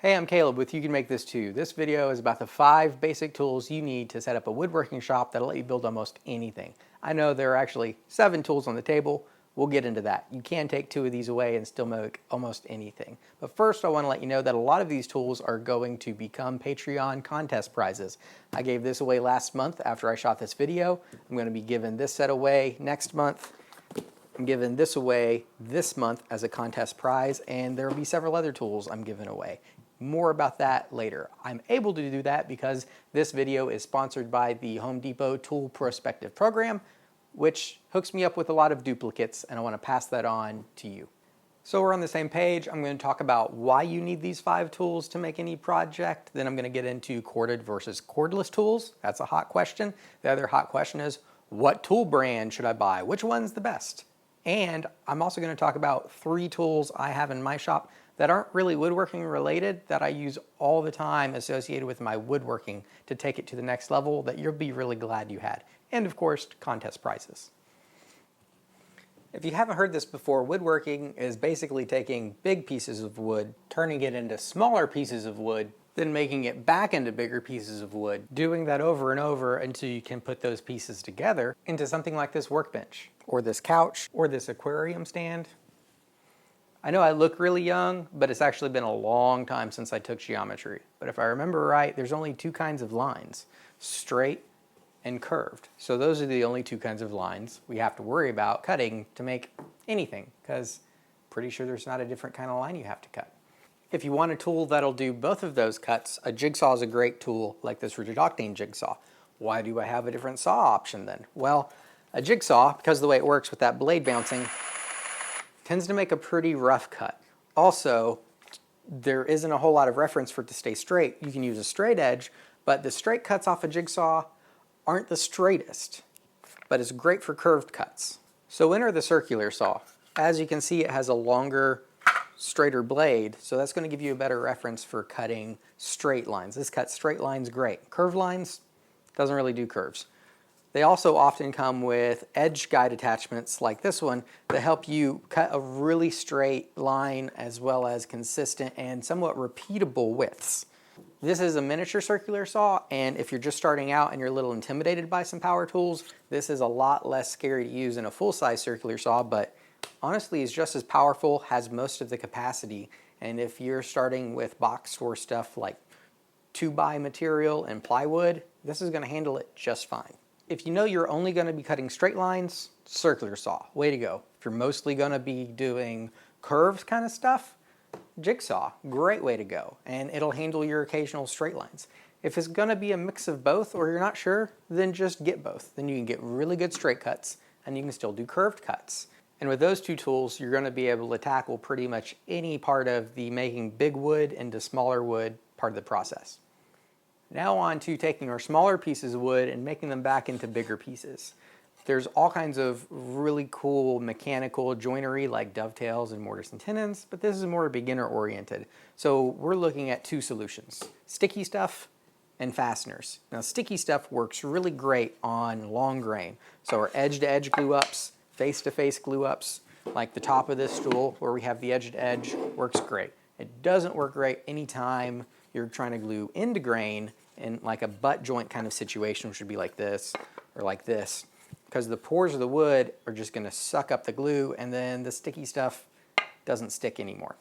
Hey, I'm Caleb with You Can Make This Too. This video is about the 5 basic tools you need to set up a woodworking shop that'll let you build almost anything. I know there are actually 7 tools on the table. We'll get into that. You can take 2 of these away and still make almost anything. But first I want to let you know that a lot of these tools are going to become Patreon contest prizes. I gave this away last month after I shot this video. I'm going to be giving this set away next month. I'm giving this away this month as a contest prize, and there will be several other tools I'm giving away. More about that later. I'm able to do that because this video is sponsored by the Home Depot Tool Prospective Program, which hooks me up with a lot of duplicates, and I want to pass that on to you. So we're on the same page. I'm going to talk about why you need these 5 tools to make any project. Then I'm going to get into corded versus cordless tools. That's a hot question. The other hot question is, what tool brand should I buy? Which one's the best? And I'm also going to talk about 3 tools I have in my shop that aren't really woodworking related that I use all the time associated with my woodworking to take it to the next level that you'll be really glad you had. And of course, contest prizes. If you haven't heard this before, woodworking is basically taking big pieces of wood, turning it into smaller pieces of wood, then making it back into bigger pieces of wood, doing that over and over until you can put those pieces together into something like this workbench, or this couch, or this aquarium stand. I know I look really young, but it's actually been a long time since I took geometry. But if I remember right, there's only 2 kinds of lines, straight and curved. So those are the only 2 kinds of lines we have to worry about cutting to make anything, because pretty sure there's not a different kind of line you have to cut. If you want a tool that'll do both of those cuts, a jigsaw is a great tool, like this rigid octane jigsaw. Why do I have a different saw option then? Well, a jigsaw, because of the way it works with that blade bouncing, tends to make a pretty rough cut. Also, there isn't a whole lot of reference for it to stay straight. You can use a straight edge, but the straight cuts off a jigsaw aren't the straightest, but it's great for curved cuts. So enter the circular saw. As you can see, it has a longer, straighter blade, so that's going to give you a better reference for cutting straight lines. This cuts straight lines great. Curved lines, doesn't really do curves. They also often come with edge guide attachments like this one that help you cut a really straight line as well as consistent and somewhat repeatable widths. This is a miniature circular saw, and if you're just starting out and you're a little intimidated by some power tools, this is a lot less scary to use than a full-size circular saw, but honestly is just as powerful, has most of the capacity, and if you're starting with box store stuff like 2x material and plywood, this is going to handle it just fine. If you know you're only going to be cutting straight lines, circular saw, way to go. If you're mostly going to be doing curved kind of stuff, jigsaw, great way to go, and it'll handle your occasional straight lines. If it's going to be a mix of both or you're not sure, then just get both. Then you can get really good straight cuts and you can still do curved cuts. And with those 2 tools, you're going to be able to tackle pretty much any part of the making big wood into smaller wood part of the process. Now on to taking our smaller pieces of wood and making them back into bigger pieces. There's all kinds of really cool mechanical joinery like dovetails and mortise and tenons, but this is more beginner oriented. So we're looking at 2 solutions, sticky stuff and fasteners. Now sticky stuff works really great on long grain. So our edge to edge glue ups, face to face glue ups, like the top of this stool where we have the edge to edge, works great. It doesn't work great anytime you're trying to glue into grain in like a butt joint kind of situation, which would be like this or like this, because the pores of the wood are just going to suck up the glue and then the sticky stuff doesn't stick anymore.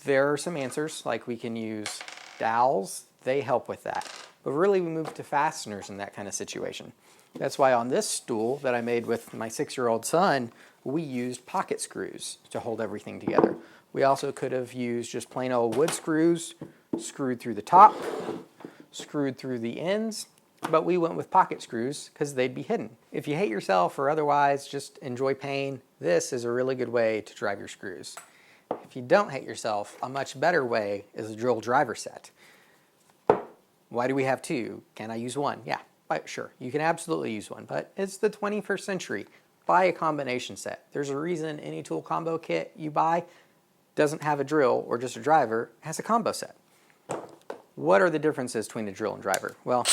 There are some answers, like we can use dowels, they help with that. But really we move to fasteners in that kind of situation. That's why on this stool that I made with my 6-year-old son, we used pocket screws to hold everything together. We also could have used just plain old wood screws, screwed through the top, screwed through the ends, but we went with pocket screws because they'd be hidden. If you hate yourself or otherwise just enjoy pain, this is a really good way to drive your screws. If you don't hate yourself, a much better way is a drill driver set. Why do we have 2? Can I use 1? Yeah, sure, you can absolutely use 1, but it's the 21st century. Buy a combination set. There's a reason any tool combo kit you buy doesn't have a drill or just a driver, it has a combo set. What are the differences between a drill and driver? Well,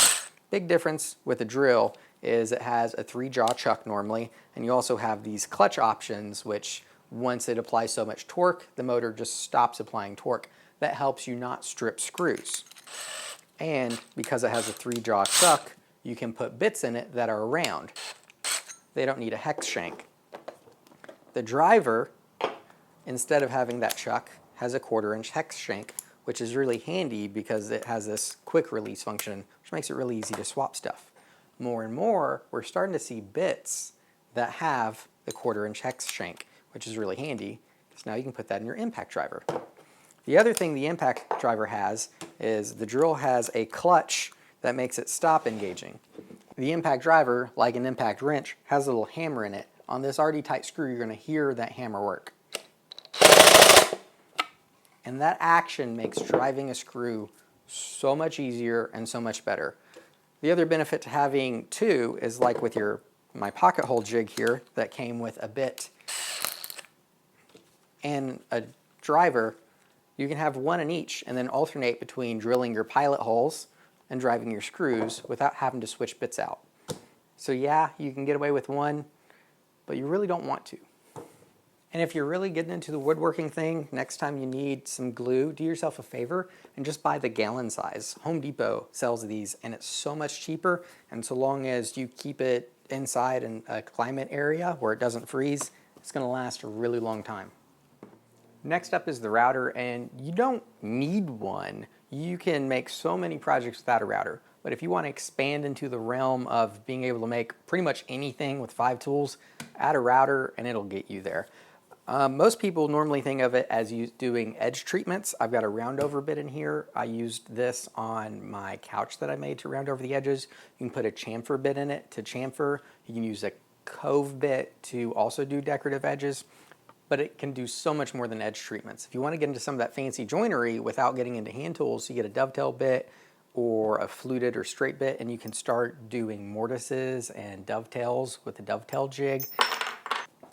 big difference with a drill is it has a 3-jaw chuck normally, and you also have these clutch options, which once it applies so much torque, the motor just stops applying torque. that helps you not strip screws. And because it has a 3-jaw chuck, you can put bits in it that are round. They don't need a hex shank. The driver, instead of having that chuck, has a 1/4-inch hex shank, which is really handy because it has this quick release function, which makes it really easy to swap stuff. More and more, we're starting to see bits that have the 1/4-inch hex shank, which is really handy, because now you can put that in your impact driver. The other thing the impact driver has is the drill has a clutch that makes it stop engaging. The impact driver, like an impact wrench, has a little hammer in it. On this already tight screw, you're going to hear that hammer work. And that action makes driving a screw so much easier and so much better. The other benefit to having two is like with my pocket hole jig here that came with a bit and a driver, you can have one in each and then alternate between drilling your pilot holes and driving your screws without having to switch bits out. So yeah, you can get away with one, but you really don't want to. And if you're really getting into the woodworking thing, next time you need some glue, do yourself a favor and just buy the gallon size. Home Depot sells these and it's so much cheaper, and so long as you keep it inside in a climate area where it doesn't freeze, it's going to last a really long time. Next up is the router, and you don't need one. You can make so many projects without a router, but if you want to expand into the realm of being able to make pretty much anything with 5 tools, add a router and it'll get you there. Most people normally think of it as doing edge treatments. I've got a round over bit in here. I used this on my couch that I made to round over the edges. You can put a chamfer bit in it to chamfer. You can use a cove bit to also do decorative edges, but it can do so much more than edge treatments. If you want to get into some of that fancy joinery without getting into hand tools, you get a dovetail bit or a fluted or straight bit, and you can start doing mortises and dovetails with a dovetail jig.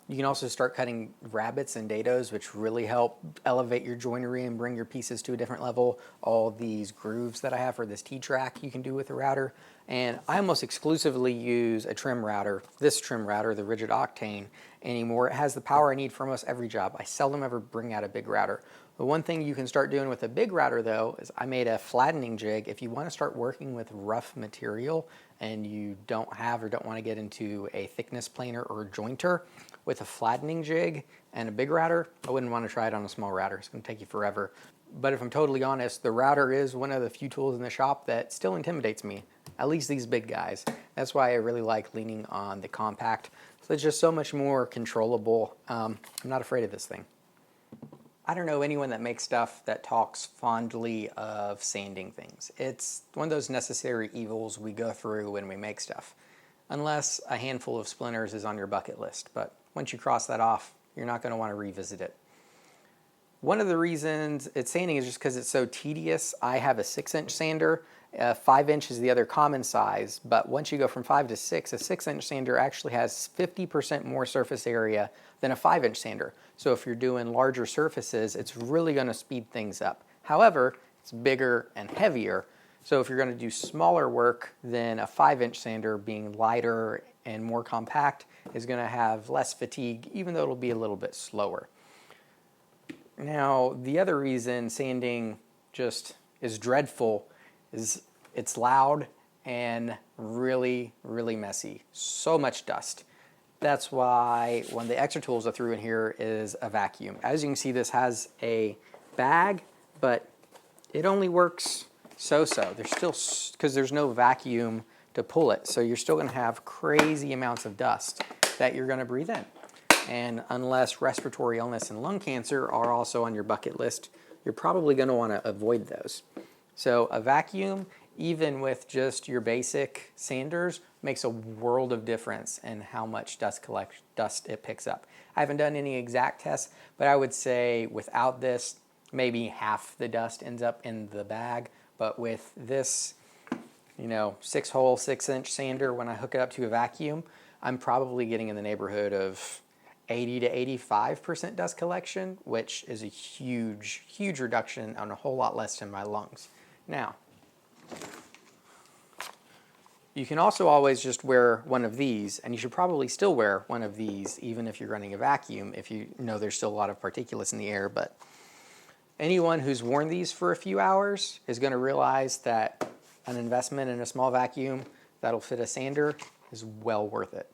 You can also start cutting rabbets and dados, which really help elevate your joinery and bring your pieces to a different level. All these grooves that I have for this T-track you can do with a router. And I almost exclusively use a trim router, this trim router, the Rigid Octane, anymore. It has the power I need for almost every job. I seldom ever bring out a big router. The one thing you can start doing with a big router though is I made a flattening jig. If you want to start working with rough material and you don't have or don't want to get into a thickness planer or a jointer, with a flattening jig and a big router, I wouldn't want to try it on a small router. It's going to take you forever. But if I'm totally honest, the router is one of the few tools in the shop that still intimidates me, at least these big guys. That's why I really like leaning on the compact. So it's just so much more controllable. I'm not afraid of this thing. I don't know anyone that makes stuff that talks fondly of sanding things. It's one of those necessary evils we go through when we make stuff, unless a handful of splinters is on your bucket list. But once you cross that off, you're not going to want to revisit it. One of the reasons it's sanding is just because it's so tedious. I have a 6-inch sander. 5-inch is the other common size, but once you go from 5 to 6, a 6-inch sander actually has 50% more surface area than a 5-inch sander. So if you're doing larger surfaces, it's really going to speed things up. However, it's bigger and heavier. So if you're going to do smaller work, then a 5-inch sander, being lighter and more compact, is going to have less fatigue, even though it'll be a little bit slower. Now, the other reason sanding just is dreadful is it's loud and really, really messy. So much dust. That's why one of the extra tools I threw in here is a vacuum. As you can see, this has a bag, but it only works so-so. There's still, because there's no vacuum to pull it, so you're still going to have crazy amounts of dust that you're going to breathe in. And unless respiratory illness and lung cancer are also on your bucket list, you're probably going to want to avoid those. So a vacuum, even with just your basic sanders, makes a world of difference in how much dust it picks up. I haven't done any exact tests, but I would say without this, maybe half the dust ends up in the bag. But with this, 6-hole, 6-inch sander, when I hook it up to a vacuum, I'm probably getting in the neighborhood of 80 to 85% dust collection, which is a huge, huge reduction on a whole lot less in my lungs. Now, you can also always just wear one of these, and you should probably still wear one of these even if you're running a vacuum, if you know there's still a lot of particulates in the air. But Anyone who's worn these for a few hours is going to realize that an investment in a small vacuum that'll fit a sander is well worth it.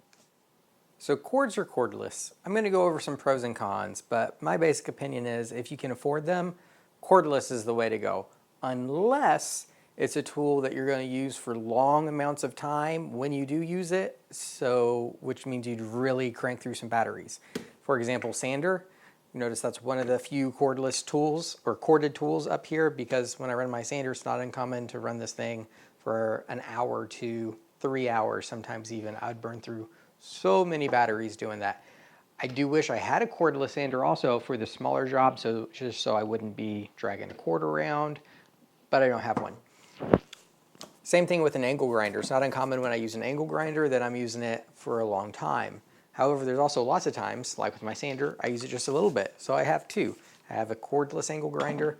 So cords or cordless? I'm going to go over some pros and cons, but my basic opinion is if you can afford them, cordless is the way to go, unless it's a tool that you're going to use for long amounts of time when you do use it, so which means you'd really crank through some batteries. For example, sander. Notice that's one of the few cordless tools or corded tools up here, because when I run my sander, it's not uncommon to run this thing for an hour to 3 hours, sometimes even. I'd burn through so many batteries doing that. I do wish I had a cordless sander also for the smaller job, so just so I wouldn't be dragging a cord around, but I don't have one. Same thing with an angle grinder. It's not uncommon when I use an angle grinder that I'm using it for a long time. However, there's also lots of times, like with my sander, I use it just a little bit. So I have two. I have a cordless angle grinder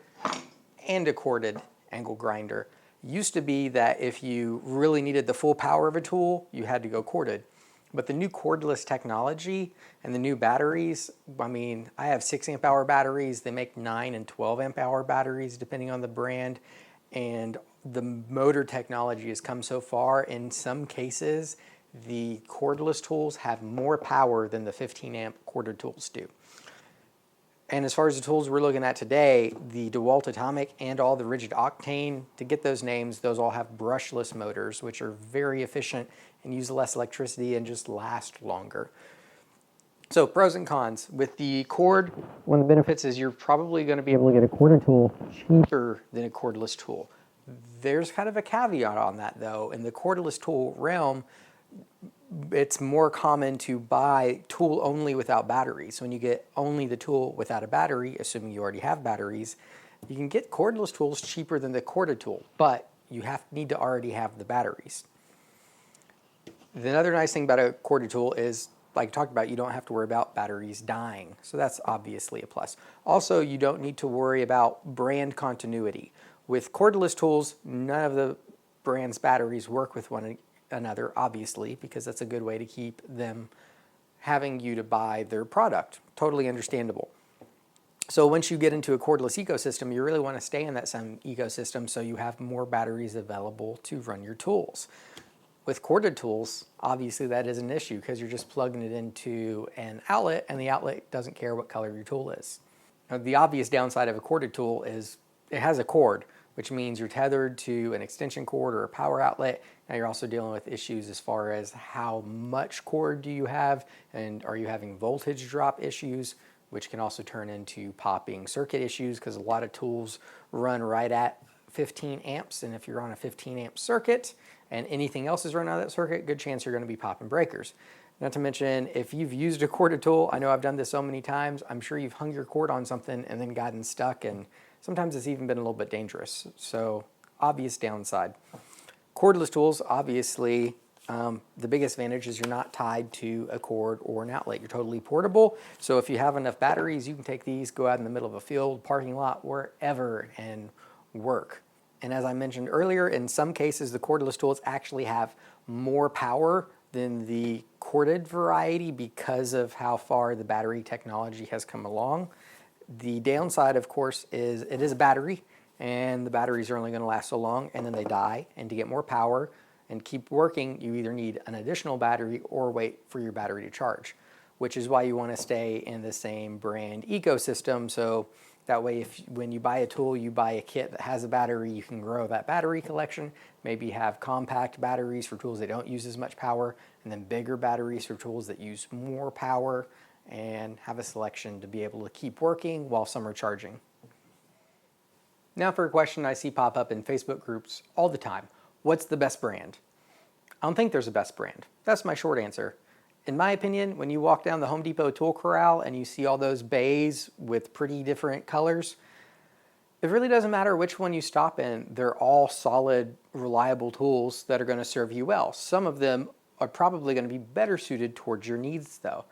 and a corded angle grinder. It used to be that if you really needed the full power of a tool, you had to go corded. But the new cordless technology and the new batteries, I mean, I have 6 amp hour batteries. They make 9 and 12 amp hour batteries depending on the brand. And the motor technology has come so far. In some cases, the cordless tools have more power than the 15 amp corded tools do. And as far as the tools we're looking at today, the DeWalt Atomic and all the Rigid Octane, to get those names, those all have brushless motors, which are very efficient and use less electricity and just last longer. So pros and cons. With the cord, one of the benefits is you're probably going to be able to get a corded tool cheaper than a cordless tool. There's kind of a caveat on that though. In the cordless tool realm, it's more common to buy tool only without batteries. So when you get only the tool without a battery, assuming you already have batteries, you can get cordless tools cheaper than the corded tool, but you need to already have the batteries. The other nice thing about a corded tool is, like I talked about, you don't have to worry about batteries dying. So that's obviously a plus. Also, you don't need to worry about brand continuity. With cordless tools, none of the brand's batteries work with one another, obviously, because that's a good way to keep them having you to buy their product. Totally understandable. So once you get into a cordless ecosystem, you really want to stay in that same ecosystem so you have more batteries available to run your tools. With corded tools, obviously that is an issue because you're just plugging it into an outlet and the outlet doesn't care what color your tool is. Now, the obvious downside of a corded tool is it has a cord, which means you're tethered to an extension cord or a power outlet. Now you're also dealing with issues as far as how much cord do you have, and are you having voltage drop issues, which can also turn into popping circuit issues because a lot of tools run right at 15 amps, and if you're on a 15 amp circuit and anything else is running out of that circuit, good chance you're going to be popping breakers. Not to mention, if you've used a corded tool, I know I've done this so many times, I'm sure you've hung your cord on something and then gotten stuck, and sometimes it's even been a little bit dangerous. So obvious downside. Cordless tools, obviously, the biggest advantage is you're not tied to a cord or an outlet. You're totally portable. So if you have enough batteries, you can take these, go out in the middle of a field, parking lot, wherever, and work. And as I mentioned earlier, in some cases, the cordless tools actually have more power than the corded variety because of how far the battery technology has come along. The downside, of course, is it is a battery, and the batteries are only going to last so long, and then they die. And to get more power and keep working, you either need an additional battery or wait for your battery to charge, which is why you want to stay in the same brand ecosystem. So that way, when you buy a tool, you buy a kit that has a battery, you can grow that battery collection, maybe have compact batteries for tools that don't use as much power, and then bigger batteries for tools that use more power, and have a selection to be able to keep working while some are charging. Now for a question I see pop up in Facebook groups all the time. What's the best brand? I don't think there's a best brand. That's my short answer. In my opinion, when you walk down the Home Depot tool corral and you see all those bays with pretty different colors, it really doesn't matter which one you stop in. They're all solid, reliable tools that are going to serve you well. Some of them are probably going to be better suited towards your needs though.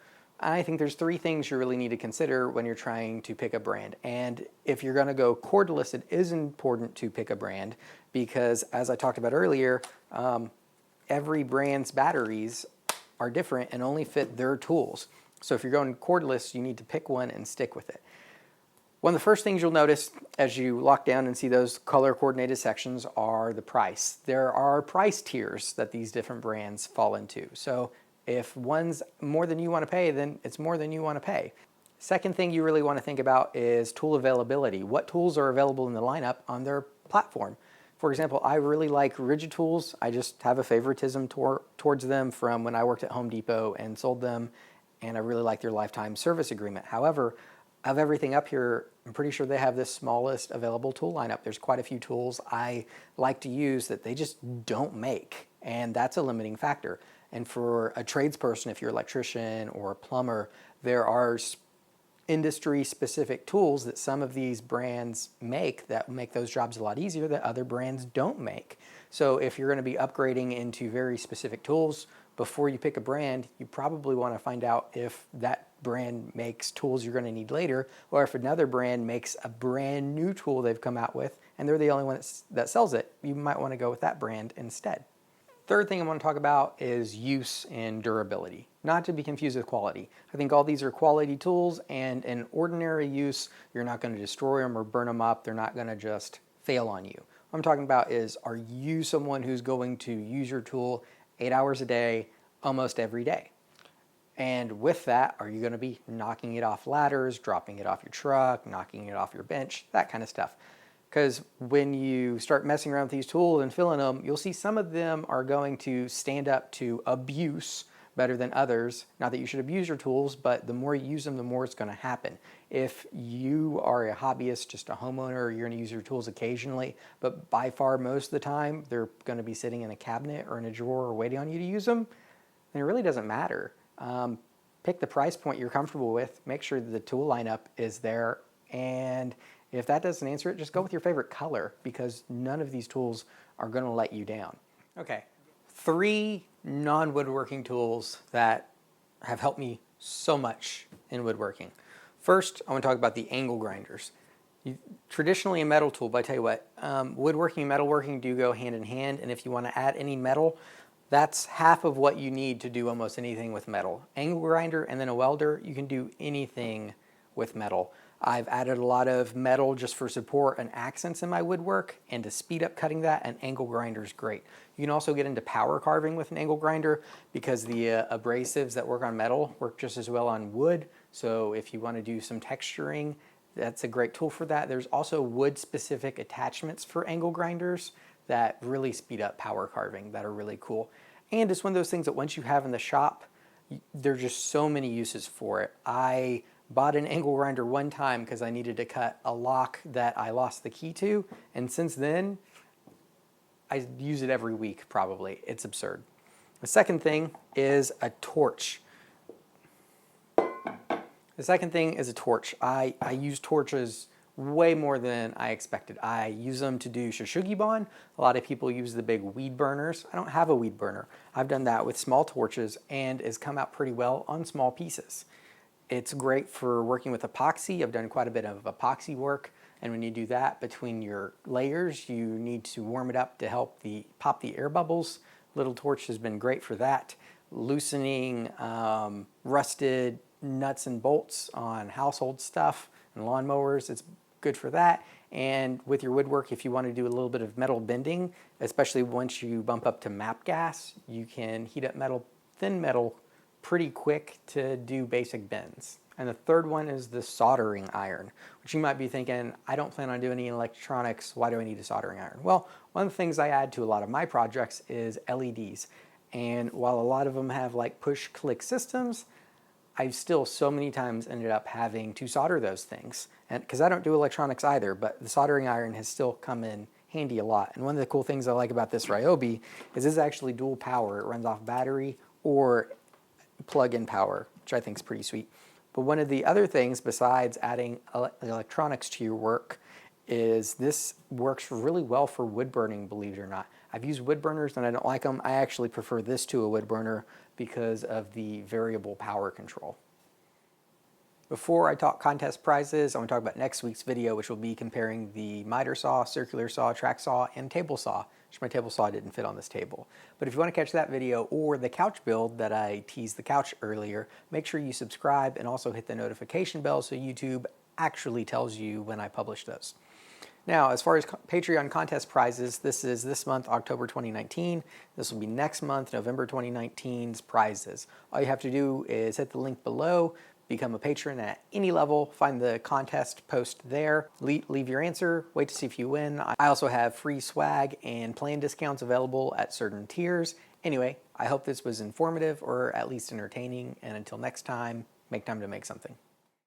I think there's 3 things you really need to consider when you're trying to pick a brand. And if you're going to go cordless, it is important to pick a brand because, as I talked about earlier, every brand's batteries are different and only fit their tools. So if you're going cordless, you need to pick one and stick with it. One of the first things you'll notice as you lock down and see those color coordinated sections are the price. There are price tiers that these different brands fall into. So if one's more than you want to pay, then it's more than you want to pay. Second thing you really want to think about is tool availability. What tools are available in the lineup on their platform? For example, I really like Rigid tools. I just have a favoritism towards them from when I worked at Home Depot and sold them, and I really like their lifetime service agreement. However, of everything up here, I'm pretty sure they have the smallest available tool lineup. There's quite a few tools I like to use that they just don't make, and that's a limiting factor. And for a tradesperson, if you're an electrician or a plumber, there are industry-specific tools that some of these brands make that make those jobs a lot easier that other brands don't make. So if you're going to be upgrading into very specific tools, before you pick a brand, you probably want to find out if that brand makes tools you're going to need later, or if another brand makes a brand new tool they've come out with and they're the only one that sells it, you might want to go with that brand instead. Third thing I want to talk about is use and durability, not to be confused with quality. I think all these are quality tools, and in ordinary use, you're not going to destroy them or burn them up. They're not going to just fail on you. What I'm talking about is, are you someone who's going to use your tool 8 hours a day, almost every day? And with that, are you going to be knocking it off ladders, dropping it off your truck, knocking it off your bench, that kind of stuff? Because when you start messing around with these tools and filling them, you'll see some of them are going to stand up to abuse better than others. Not that you should abuse your tools, but the more you use them, the more it's going to happen. If you are a hobbyist, just a homeowner, you're going to use your tools occasionally, but by far most of the time, they're going to be sitting in a cabinet or in a drawer or waiting on you to use them, then it really doesn't matter. Pick the price point you're comfortable with, make sure that the tool lineup is there, and if that doesn't answer it, just go with your favorite color, because none of these tools are going to let you down. Okay, 3 non-woodworking tools that have helped me so much in woodworking. First, I want to talk about the angle grinders. Traditionally a metal tool, but I tell you what, woodworking and metalworking do go hand in hand, and if you want to add any metal, that's half of what you need to do almost anything with metal. Angle grinder and then a welder, you can do anything with metal. I've added a lot of metal just for support and accents in my woodwork, and to speed up cutting that, an angle grinder is great. You can also get into power carving with an angle grinder, because the abrasives that work on metal work just as well on wood. So if you want to do some texturing, that's a great tool for that. There's also wood-specific attachments for angle grinders that really speed up power carving that are really cool. And it's one of those things that once you have in the shop, there's just so many uses for it. I bought an angle grinder one time because I needed to cut a lock that I lost the key to, and since then, I use it every week probably. It's absurd. The second thing is a torch. I use torches way more than I expected. I use them to do shishugibon. A lot of people use the big weed burners. I don't have a weed burner. I've done that with small torches, and it's come out pretty well on small pieces. It's great for working with epoxy. I've done quite a bit of epoxy work, and when you do that between your layers, you need to warm it up to help pop the air bubbles. Little torch has been great for that. Loosening rusted nuts and bolts on household stuff and lawnmowers, it's good for that. And with your woodwork, if you want to do a little bit of metal bending, especially once you bump up to MAP gas, you can heat up thin metal pretty quick to do basic bends. And the third one is the soldering iron, which you might be thinking, I don't plan on doing any electronics, why do I need a soldering iron? Well, one of the things I add to a lot of my projects is LEDs. And while a lot of them have like push-click systems, I've still so many times ended up having to solder those things. And because I don't do electronics either, but the soldering iron has still come in handy a lot. And one of the cool things I like about this Ryobi is it's actually dual power. It runs off battery or plug-in power, which I think is pretty sweet. But one of the other things besides adding electronics to your work is this works really well for wood burning, believe it or not. I've used wood burners and I don't like them. I actually prefer this to a wood burner because of the variable power control. Before I talk contest prizes, I want to talk about next week's video, which will be comparing the miter saw, circular saw, track saw, and table saw, which my table saw didn't fit on this table. But if you want to catch that video or the couch build that I teased the couch earlier, make sure you subscribe and also hit the notification bell so YouTube actually tells you when I publish those. Now, as far as Patreon contest prizes, this is this month, October 2019. This will be next month, November 2019's prizes. All you have to do is hit the link below, become a patron at any level, find the contest post there, leave your answer, wait to see if you win. I also have free swag and plan discounts available at certain tiers. Anyway, I hope this was informative or at least entertaining, and until next time, make time to make something.